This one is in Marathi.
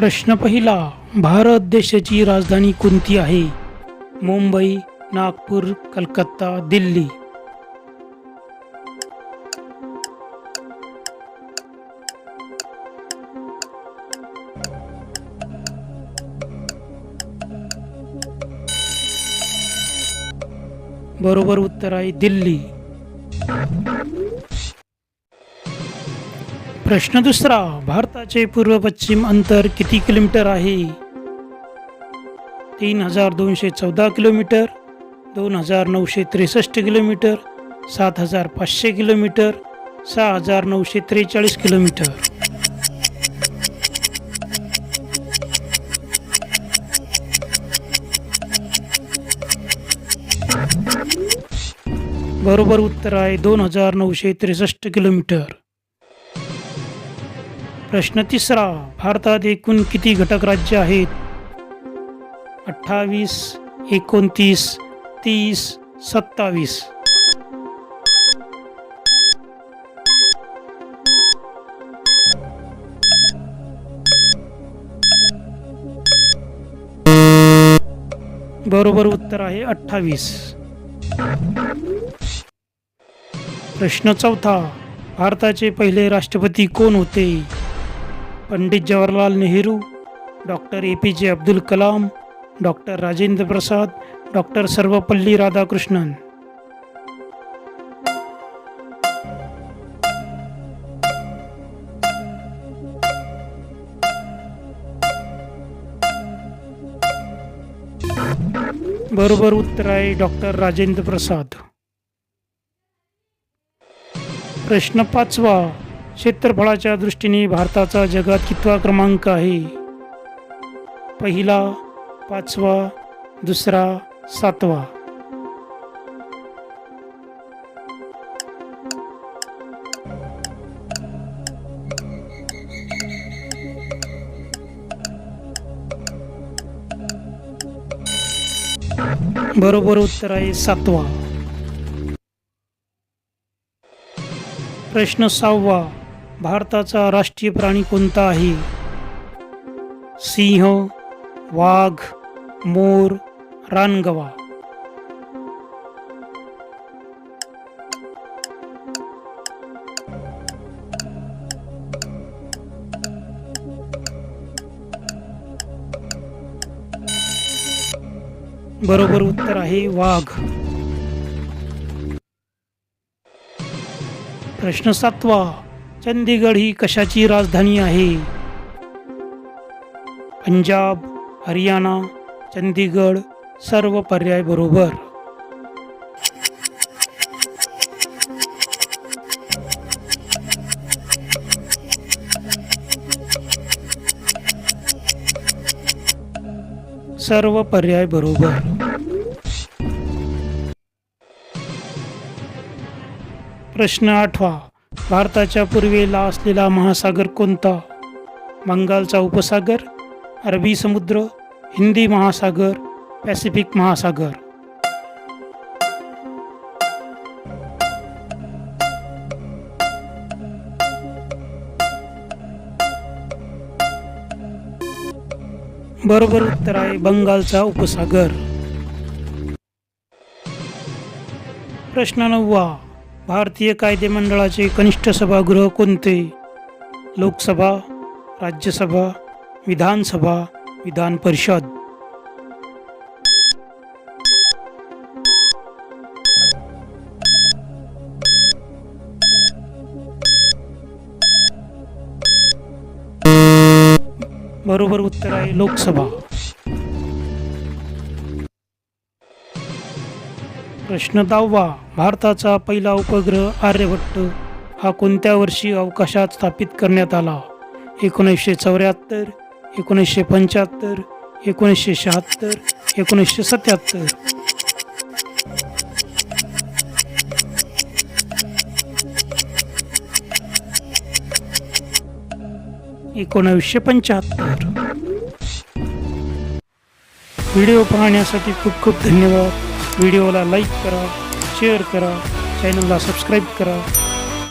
प्रश्न पहिला. भारत देशाची राजधानी कोणती आहे? मुंबई, नागपूर, कलकत्ता, दिल्ली. बरोबर उत्तर आहे दिल्ली. प्रश्न दुसरा. भारताचे पूर्व पश्चिम अंतर किती किलोमीटर आहे? 3214 किलोमीटर, 2963 किलोमीटर, 7500 किलोमीटर, 6943 किलोमीटर. बरोबर उत्तर आहे 2963 किलोमीटर. प्रश्न तिसरा. भारतात एकूण किती घटक राज्य आहेत? 28, 29, 30, 27. बरोबर उत्तर आहे 28. प्रश्न चौथा. भारताचे पहिले राष्ट्रपती कोण होते? Pandit Jawaharlal Nehru, doctor APJ Abdul Kalam, doctor Rajendra Prasad, doctor Sarvepalli Radhakrishnan. बरोबर उत्तर आहे डॉक्टर राजेंद्र प्रसाद. प्रश्न पाचवा. क्षेत्रफळाच्या दृष्टीने भारताचा जगात कितवा क्रमांक आहे? पहिला, पाचवा, दुसरा, सातवा. बरोबर उत्तर आहे सातवा. प्रश्न सहावा. भारताचा राष्ट्रीय प्राणी कोणता आहे? सिंह, वाघ, मोर, रानगवा. बरोबर उत्तर आहे वाघ. प्रश्न सातवा. चंदीगड ही कशाची राजधानी आहे? पंजाब, हरियाणा, चंदीगड. सर्व पर्याय बरोबर. सर्व पर्याय बरोबर. प्रश्न आठवा. भारताच्या पूर्वेला असलेला महासागर कोणता? बंगालचा उपसागर, अरबी समुद्र, हिंदी महासागर, पॅसिफिक महासागर. बरोबर उत्तर आहे बंगालचा उपसागर. प्रश्न नववा. भारतीय कायदे मंडळाचे कनिष्ठ सभागृह कोणते? लोकसभा, राज्यसभा, विधानसभा, विधान परिषद. बरोबर उत्तर आहे लोकसभा. प्रश्न 10वा. भारताचा पहिला उपग्रह आर्यभट्ट हा कोणत्या वर्षी अवकाशात स्थापित करण्यात आला? 1974, 1975, 1976, 1977. 1975. व्हिडिओ पाहण्यासाठी खूप खूप धन्यवाद. व्हिडिओला लाईक करा, शेअर करा, चॅनलला सबस्क्राईब करा.